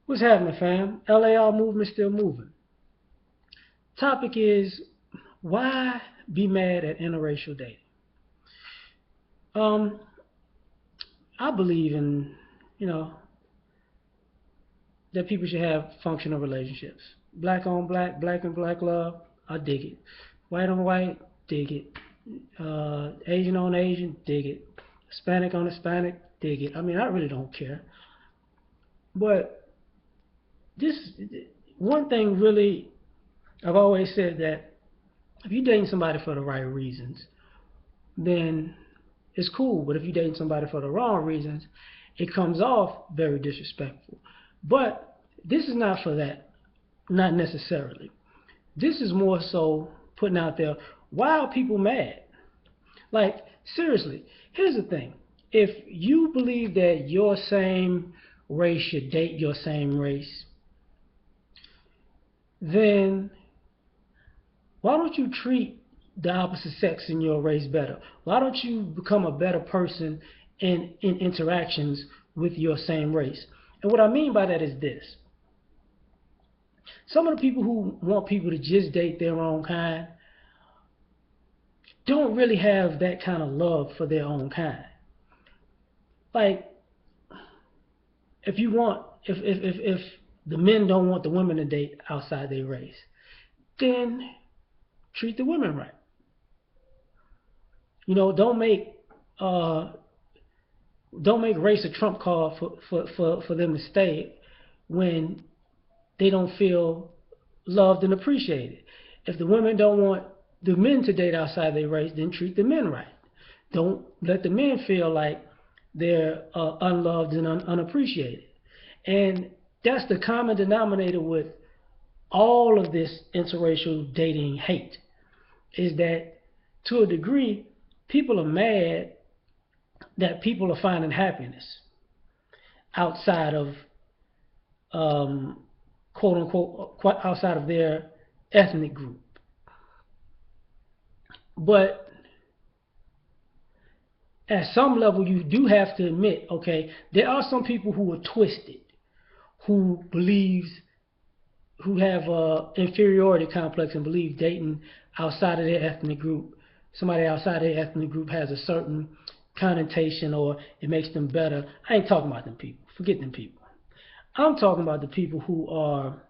What's happening, fam? L.A.R movement still moving. Topic is why be mad at interracial dating? Um, I believe in, you know, that people should have functional relationships. Black on black, black and black love, I dig it. White on white, dig it. Asian on Asian, dig it. Hispanic on Hispanic, dig it. I mean, I really don't care. But this one thing really, I've always said that if you're dating somebody for the right reasons, then it's cool. But if you're dating somebody for the wrong reasons, it comes off very disrespectful. But this is not for that, not necessarily. This is more so putting out there, why are people mad? Like, seriously, here's the thing. If you believe that your same race should date your same race, then why don't you treat the opposite sex in your race better? Why don't you become a better person in interactions with your same race? And what I mean by that is this. Some of the people who want people to just date their own kind don't really have that kind of love for their own kind. Like, if the men don't want the women to date outside their race, then treat the women right. You know, uh, don't make race a trump card for them to stay when they don't feel loved and appreciated. If the women don't want the men to date outside their race, then treat the men right. Don't let the men feel like they're unloved and unappreciated. And that's the common denominator with all of this interracial dating hate, is that to a degree, people are mad that people are finding happiness outside of quote unquote outside of their ethnic group. But at some level, you do have to admit, okay, there are some people who are twisted, who believes, who have a inferiority complex and believe dating outside of their ethnic group, somebody outside their ethnic group has a certain connotation or it makes them better. I ain't talking about them people. Forget them people. I'm talking about the people who are,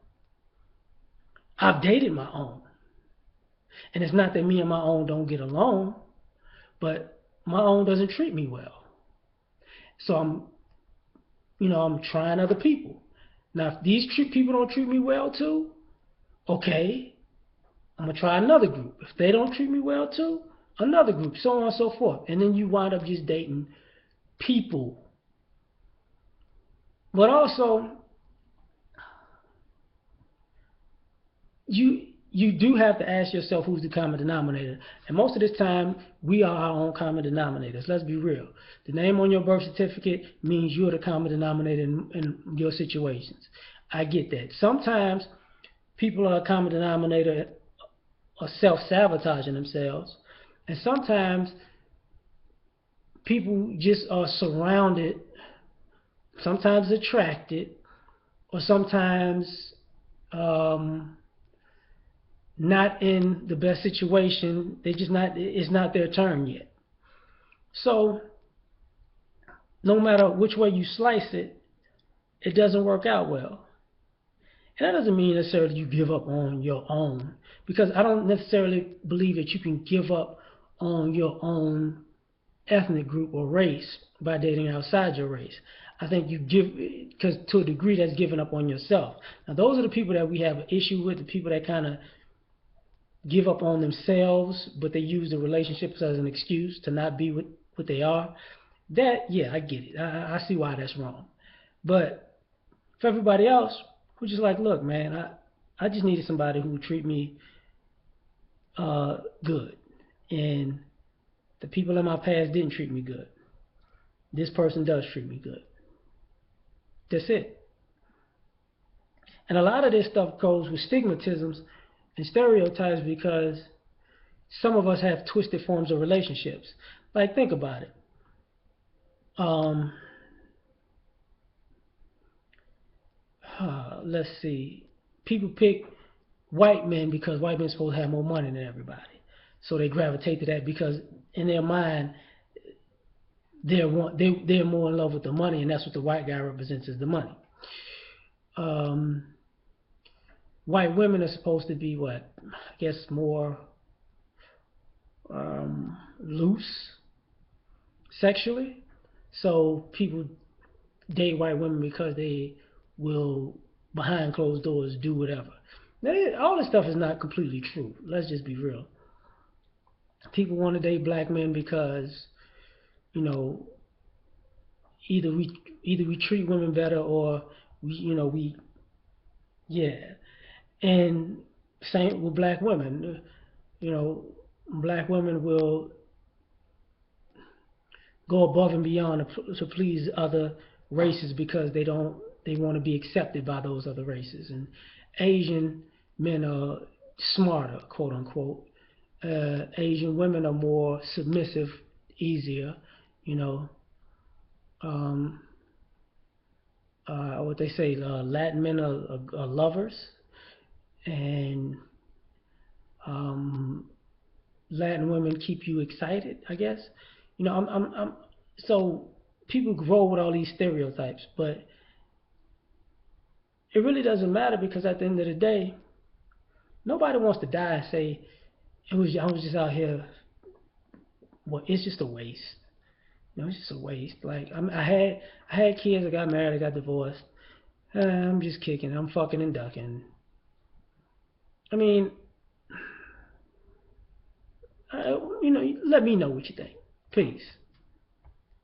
I've dated my own. And it's not that me and my own don't get along, but my own doesn't treat me well. So I'm trying other people. Now, if these people don't treat me well too, okay, I'm gonna try another group. If they don't treat me well too, another group, so on and so forth. And then you wind up just dating people. But also, you do have to ask yourself who's the common denominator. And most of this time, we are our own common denominators. Let's be real. The name on your birth certificate means you're the common denominator in your situations. I get that. Sometimes people are a common denominator are self-sabotaging themselves. And sometimes people just are surrounded, sometimes attracted, or sometimes not in the best situation. They just not. It's not their turn yet. So no matter which way you slice it, it doesn't work out well. And that doesn't mean necessarily you give up on your own, because I don't necessarily believe that you can give up on your own ethnic group or race by dating outside your race. I think you give, because to a degree that's giving up on yourself. Now those are the people that we have an issue with, the people that kind of give up on themselves, but they use the relationships as an excuse to not be what they are. That, yeah, I get it. I see why that's wrong. But for everybody else, who's just like, look, man, I just needed somebody who would treat me good. And the people in my past didn't treat me good. This person does treat me good. That's it. And a lot of this stuff goes with stigmatisms and stereotypes because some of us have twisted forms of relationships. Like, think about it. Um, let's see, people pick white men because white men are supposed to have more money than everybody. So they gravitate to that because in their mind they're more in love with the money, and that's what the white guy represents is the money. Um, White women are supposed to be what? I guess more loose sexually. So people date white women because they will behind closed doors do whatever. Now, all this stuff is not completely true. Let's just be real. People want to date black men because you know either we treat women better or we yeah. And same with black women. You know, black women will go above and beyond to please other races because they want to be accepted by those other races. And Asian men are smarter, quote unquote. Asian women are more submissive, easier. You know, um, what they say, Latin men are lovers, and um, Latin women keep you excited, I guess. So people grow with all these stereotypes, but it really doesn't matter because at the end of the day, nobody wants to die and say I was just out here. Well, it's just a waste. It's just a waste. Like I had kids, I got married, I got divorced. I'm just kicking, I'm fucking and ducking. I mean, let me know what you think. Peace.